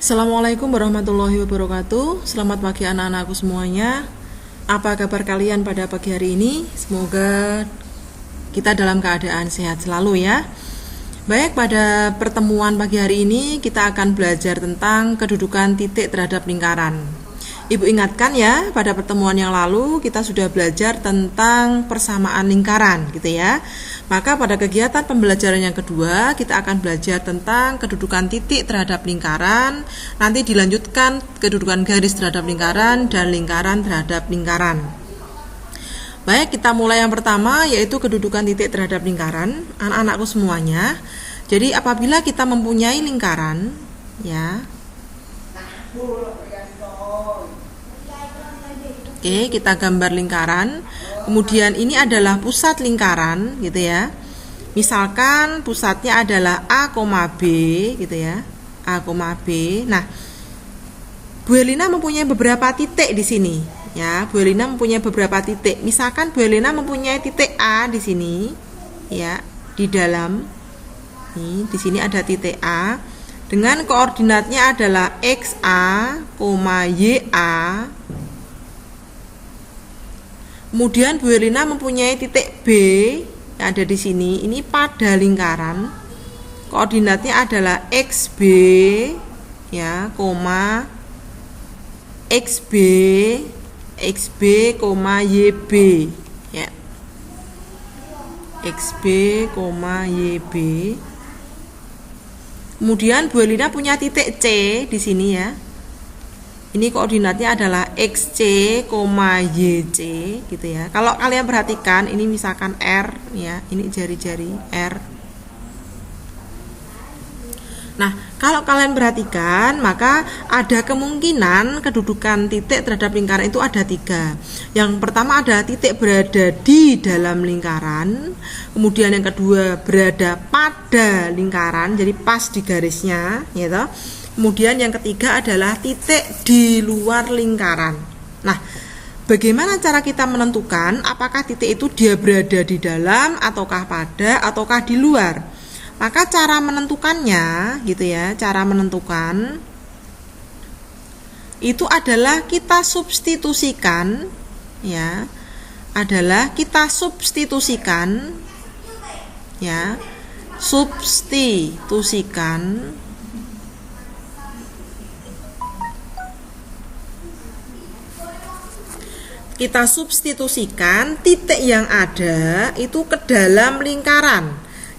Assalamualaikum warahmatullahi wabarakatuh. Selamat pagi anak-anakku semuanya. Apa kabar kalian pada pagi hari ini? Semoga kita dalam keadaan sehat selalu ya. Baik, pada pertemuan pagi hari ini kita akan belajar tentang kedudukan titik terhadap lingkaran. Ibu ingatkan ya, pada pertemuan yang lalu kita sudah belajar tentang persamaan lingkaran gitu ya. Maka pada kegiatan pembelajaran yang kedua kita akan belajar tentang kedudukan titik terhadap lingkaran. Nanti dilanjutkan kedudukan garis terhadap lingkaran dan lingkaran terhadap lingkaran. Baik, kita mulai yang pertama, yaitu kedudukan titik terhadap lingkaran. Anak-anakku semuanya, jadi apabila kita mempunyai lingkaran ya, oke, kita gambar lingkaran. Kemudian ini adalah pusat lingkaran gitu ya. Misalkan pusatnya adalah A, B gitu ya. A, B. Nah, Bu Elina mempunyai beberapa titik di sini ya. Bu Elina mempunyai beberapa titik. Misalkan Bu Elina mempunyai titik A di sini ya, di dalam. Nih, di sini ada titik A dengan koordinatnya adalah XA, YA. Kemudian Bu Elina mempunyai titik B yang ada di sini. Ini pada lingkaran. Koordinatnya adalah XB ya, XB, YB ya. XB, YB. Kemudian Bu Elina punya titik C di sini ya. Ini koordinatnya adalah XC, YC gitu ya. Kalau kalian perhatikan, ini misalkan R ya, ini jari-jari R. Nah, kalau kalian perhatikan, maka ada kemungkinan kedudukan titik terhadap lingkaran itu ada 3. Yang pertama adalah titik berada di dalam lingkaran. Kemudian yang kedua berada pada lingkaran, jadi pas di garisnya gitu. Kemudian yang ketiga adalah titik di luar lingkaran. Nah, bagaimana cara kita menentukan apakah titik itu dia berada di dalam ataukah pada ataukah di luar? Maka cara menentukannya gitu ya, cara menentukan itu adalah kita substitusikan ya. Adalah kita substitusikan ya. Substitusikan kita substitusikan titik yang ada itu ke dalam lingkaran.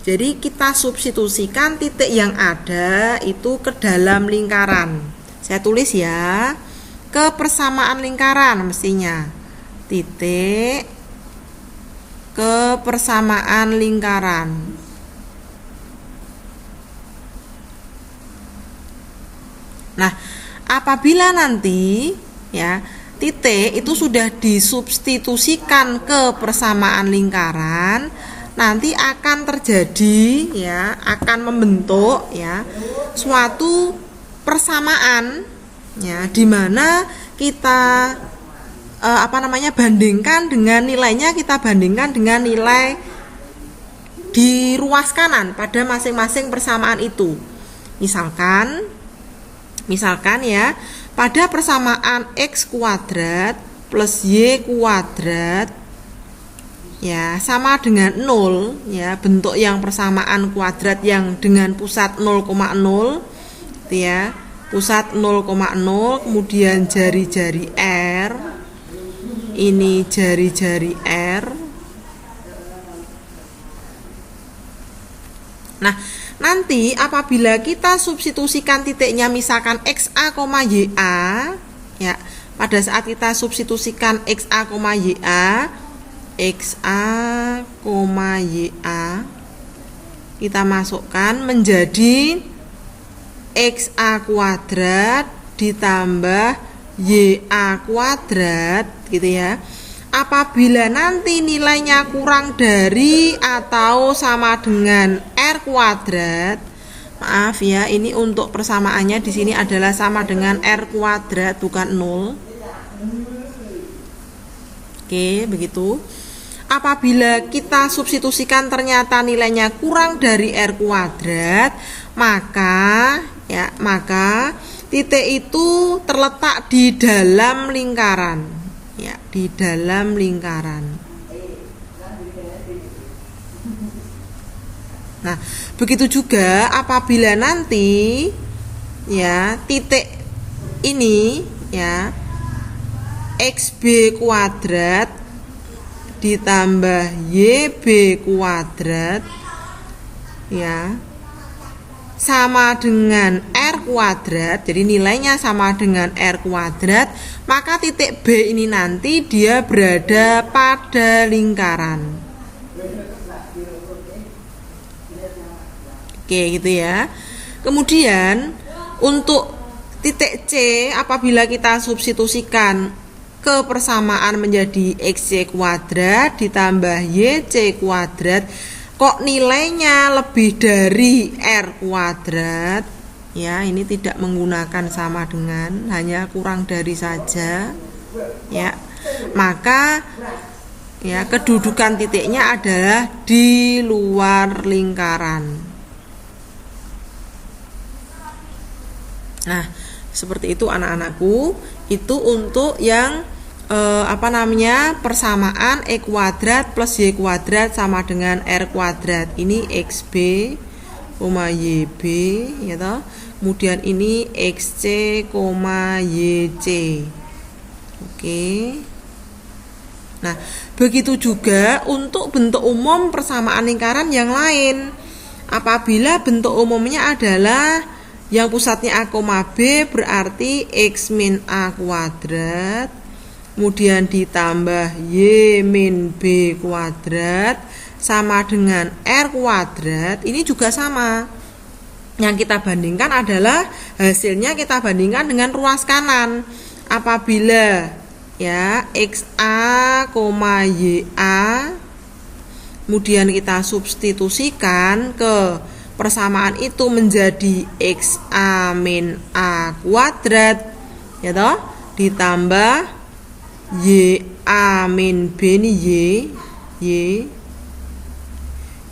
Jadi kita substitusikan titik yang ada itu ke dalam lingkaran. Saya tulis ya, ke persamaan lingkaran mestinya. Titik ke persamaan lingkaran. Nah, apabila nanti ya titik itu sudah disubstitusikan ke persamaan lingkaran, nanti akan terjadi ya, akan membentuk ya suatu persamaan ya, di mana kita bandingkan dengan nilainya, kita bandingkan dengan nilai di ruas kanan pada masing-masing persamaan itu. Misalkan ya, pada persamaan X kuadrat plus Y kuadrat ya sama dengan 0 ya, bentuk yang persamaan kuadrat yang dengan pusat 0,0 gitu ya, pusat 0,0, kemudian jari-jari R, ini jari-jari R. Nah, nanti apabila kita substitusikan titiknya misalkan XA, YA ya, pada saat kita substitusikan XA, YA, kita masukkan menjadi XA kuadrat ditambah YA kuadrat gitu ya. Apabila nanti nilainya kurang dari atau sama dengan R kuadrat, maaf ya, ini untuk persamaannya di sini adalah sama dengan R kuadrat bukan 0. Oke, begitu. Apabila kita substitusikan ternyata nilainya kurang dari R kuadrat, maka titik itu terletak di dalam lingkaran, ya, di dalam lingkaran. Nah, begitu juga apabila nanti ya titik ini ya XB kuadrat ditambah YB kuadrat ya sama dengan R kuadrat, jadi nilainya sama dengan R kuadrat, maka titik B ini nanti dia berada pada lingkaran. Oke, gitu ya. Kemudian untuk titik C, apabila kita substitusikan ke persamaan menjadi XC kuadrat ditambah YC kuadrat, kok nilainya lebih dari R kuadrat, ya, ini tidak menggunakan sama dengan, hanya kurang dari saja, ya, maka ya kedudukan titiknya adalah di luar lingkaran. Nah, seperti itu anak-anakku. Itu untuk yang persamaan E kuadrat plus Y kuadrat sama dengan R kuadrat. Ini XB, YB, ya toh. Kemudian ini XC, YC. Oke. Nah, begitu juga untuk bentuk umum persamaan lingkaran yang lain. Apabila bentuk umumnya adalah yang pusatnya A, B, berarti X min A kuadrat, kemudian ditambah Y min B kuadrat sama dengan R kuadrat. Ini juga sama. Yang kita bandingkan adalah hasilnya kita bandingkan dengan ruas kanan. Apabila ya XA, YA, kemudian kita substitusikan ke persamaan itu menjadi XA min A kuadrat, ya toh, ditambah YA min B ini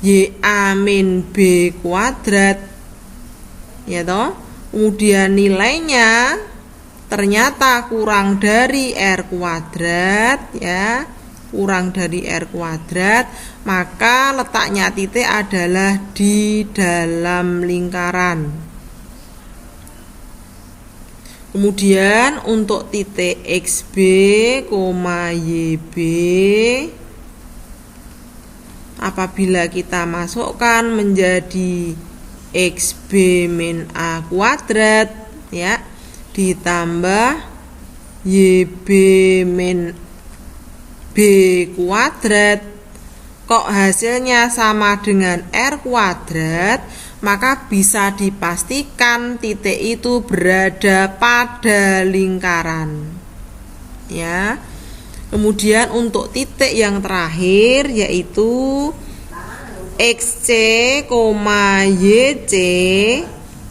YA min B kuadrat, ya toh. Kemudian nilainya ternyata kurang dari R kuadrat, ya, kurang dari R kuadrat, maka letaknya titik adalah di dalam lingkaran. Kemudian untuk titik XB, YB, apabila kita masukkan menjadi XB min A kuadrat, ya, ditambah YB min B kuadrat, kok hasilnya sama dengan R kuadrat, maka bisa dipastikan titik itu berada pada lingkaran, ya. Kemudian untuk titik yang terakhir yaitu XC, YC,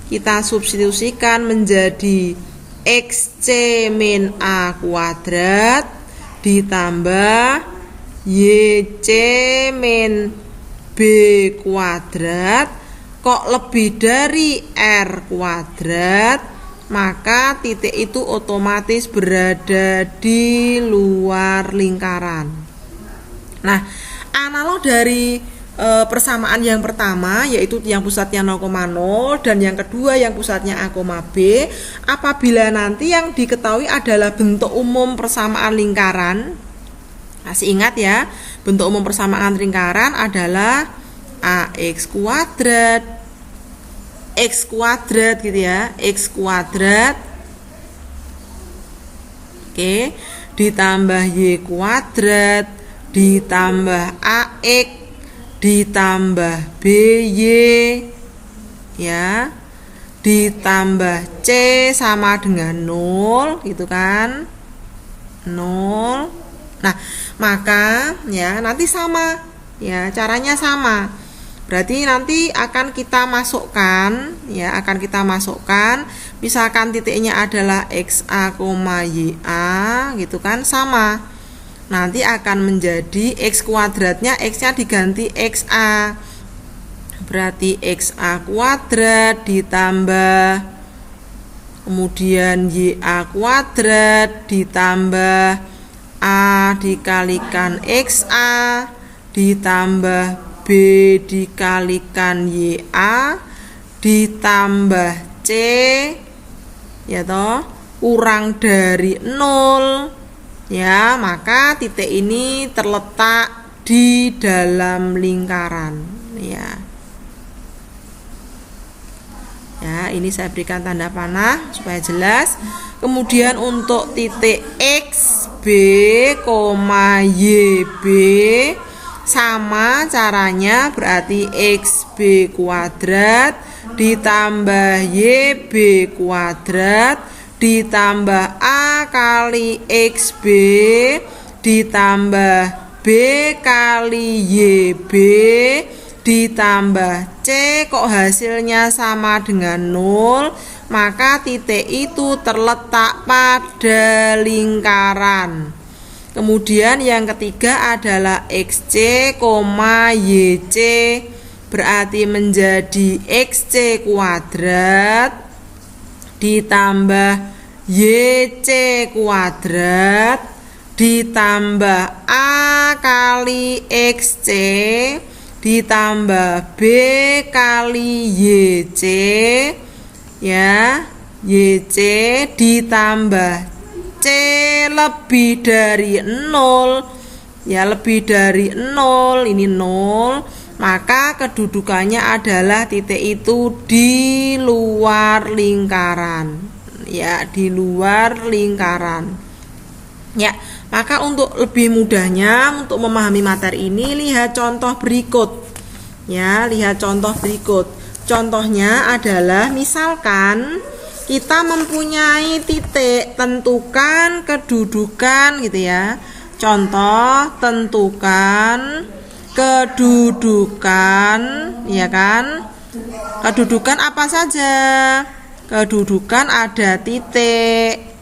kita substitusikan menjadi XC min A kuadrat ditambah YC min B kuadrat, kok lebih dari R kuadrat, maka titik itu otomatis berada di luar lingkaran. Nah, analog dari persamaan yang pertama yaitu yang pusatnya 0,0 dan yang kedua yang pusatnya A, B, apabila nanti yang diketahui adalah bentuk umum persamaan lingkaran, masih ingat ya, bentuk umum persamaan lingkaran adalah AX kuadrat, X kuadrat gitu ya, X kuadrat, oke, ditambah Y kuadrat, ditambah AX, ditambah BY, ya, ditambah C sama dengan 0 gitu kan, 0. Nah, maka ya nanti sama, ya, caranya sama. Berarti nanti akan kita masukkan, ya, akan kita masukkan, misalkan titiknya adalah XA, YA gitu kan, sama. Nanti akan menjadi X kuadratnya, X-nya diganti XA, berarti XA kuadrat ditambah kemudian YA kuadrat ditambah A dikalikan XA ditambah B dikalikan YA ditambah C ya toh kurang dari 0 ya, maka titik ini terletak di dalam lingkaran ya. Ya, ini saya berikan tanda panah supaya jelas. Kemudian untuk titik XB, YB sama caranya, berarti XB kuadrat ditambah YB kuadrat ditambah A kali XB ditambah B kali YB ditambah C, kok hasilnya sama dengan 0, maka titik itu terletak pada lingkaran. Kemudian yang ketiga adalah XC, YC, berarti menjadi XC kuadrat ditambah YC kuadrat ditambah A kali XC ditambah B kali YC ya, YC ditambah C lebih dari 0 ya, lebih dari 0, ini 0, maka kedudukannya adalah titik itu di luar lingkaran ya, di luar lingkaran ya. Maka untuk lebih mudahnya untuk memahami materi ini, lihat contoh berikut ya, lihat contoh berikut. Contohnya adalah misalkan kita mempunyai titik, tentukan kedudukan gitu ya. Contoh, tentukan kedudukan ya kan. Kedudukan apa saja? Kedudukan ada titik.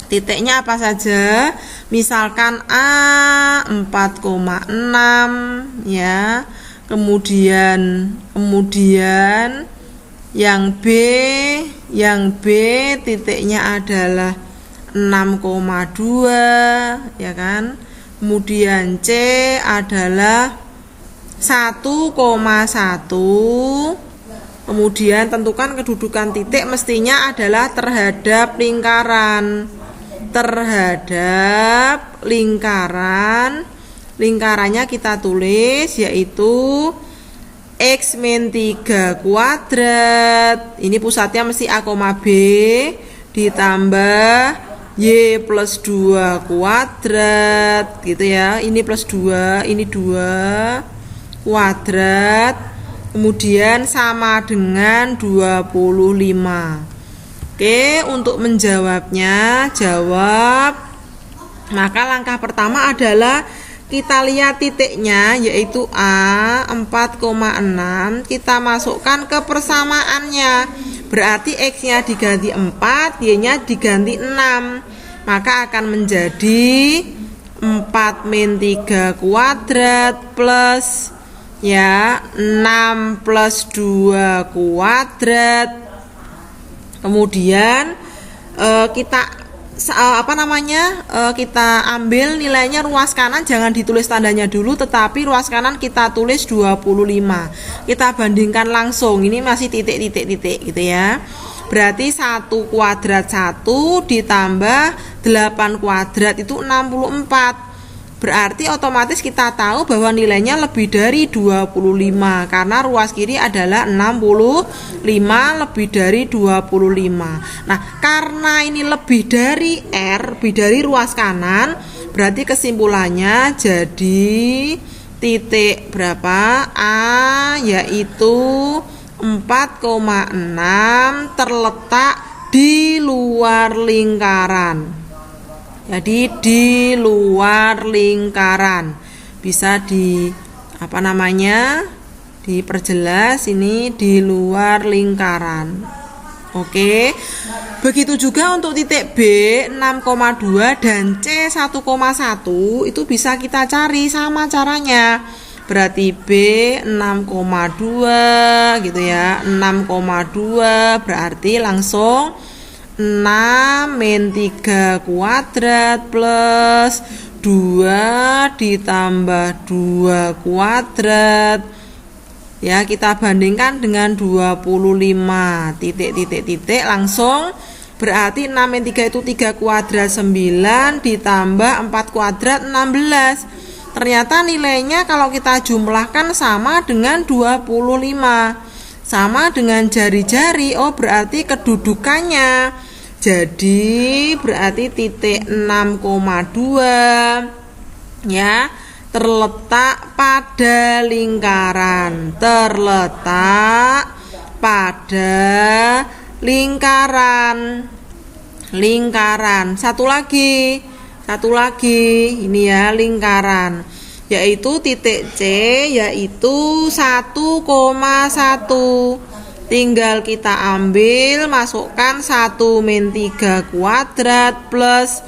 Titiknya apa saja? Misalkan A 4,6 ya. Kemudian yang B titiknya adalah 6,2 ya kan. Kemudian C adalah 1,1. Kemudian tentukan kedudukan titik mestinya adalah terhadap lingkaran. Terhadap lingkaran, lingkarannya kita tulis yaitu X-3 kuadrat. Ini pusatnya mesti A, B ditambah Y plus 2 kuadrat gitu ya. Ini plus 2, ini 2 kuadrat. Kemudian sama dengan 25. Oke, untuk menjawabnya, jawab. Maka langkah pertama adalah kita lihat titiknya yaitu A 4,6, kita masukkan ke persamaannya. Berarti X-nya diganti 4, Y-nya diganti 6. Maka akan menjadi 4-3 kuadrat plus ya 6 plus 2 kuadrat. Kemudian kita kita ambil nilainya ruas kanan, jangan ditulis tandanya dulu, tetapi ruas kanan kita tulis 25. Kita bandingkan langsung, ini masih titik-titik gitu ya. Berarti 1 kuadrat 1 ditambah 8 kuadrat itu 64. Berarti otomatis kita tahu bahwa nilainya lebih dari 25 karena ruas kiri adalah 65 lebih dari 25. Nah, karena ini lebih dari R, lebih dari ruas kanan, berarti kesimpulannya jadi titik berapa? A yaitu 4,6 terletak di luar lingkaran. Jadi di luar lingkaran. Bisa diperjelas ini di luar lingkaran. Oke. Begitu juga untuk titik B 6,2 dan C 1,1 itu bisa kita cari sama caranya. Berarti B 6,2 gitu ya. 6,2 berarti langsung 6 min 3 kuadrat plus 2 ditambah 2 kuadrat. Ya, kita bandingkan dengan 25 titik langsung. Berarti 6 min 3 itu 3 kuadrat 9 ditambah 4 kuadrat 16. Ternyata nilainya kalau kita jumlahkan sama dengan 25. Sama dengan jari-jari. Oh, berarti kedudukannya. Jadi berarti titik 6,2 ya, terletak pada lingkaran. Terletak pada lingkaran. Satu lagi ini ya, lingkaran, yaitu titik C, yaitu 1,1. Tinggal kita ambil, masukkan 1 min 3 kuadrat plus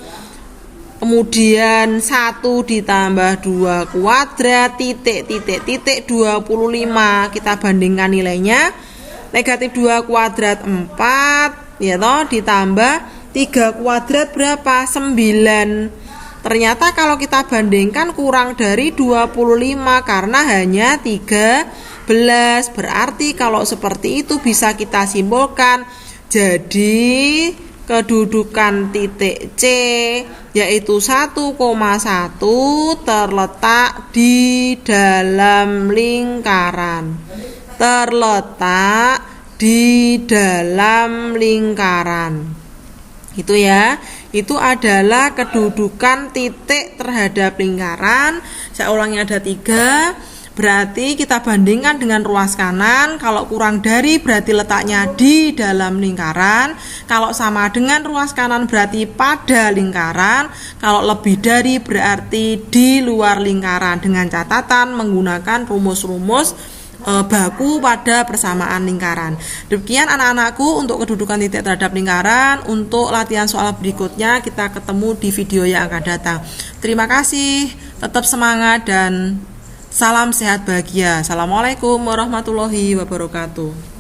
kemudian 1 ditambah 2 kuadrat titik 25. Kita bandingkan nilainya. Negatif 2 kuadrat 4 ya toh, ditambah 3 kuadrat berapa? 9. Ternyata kalau kita bandingkan kurang dari 25 karena hanya 13. Berarti kalau seperti itu bisa kita simpulkan. Jadi kedudukan titik C yaitu 1,1 terletak di dalam lingkaran. Terletak di dalam lingkaran. Itu ya. Itu adalah kedudukan titik terhadap lingkaran. Saya ulangi, ada 3. Berarti kita bandingkan dengan ruas kanan. Kalau kurang dari berarti letaknya di dalam lingkaran. Kalau sama dengan ruas kanan berarti pada lingkaran. Kalau lebih dari berarti di luar lingkaran. Dengan catatan menggunakan rumus-rumus baku pada persamaan lingkaran. Demikian anak-anakku untuk kedudukan titik terhadap lingkaran. Untuk latihan soal berikutnya kita ketemu di video yang akan datang. Terima kasih, tetap semangat dan salam sehat bahagia. Assalamualaikum warahmatullahi wabarakatuh.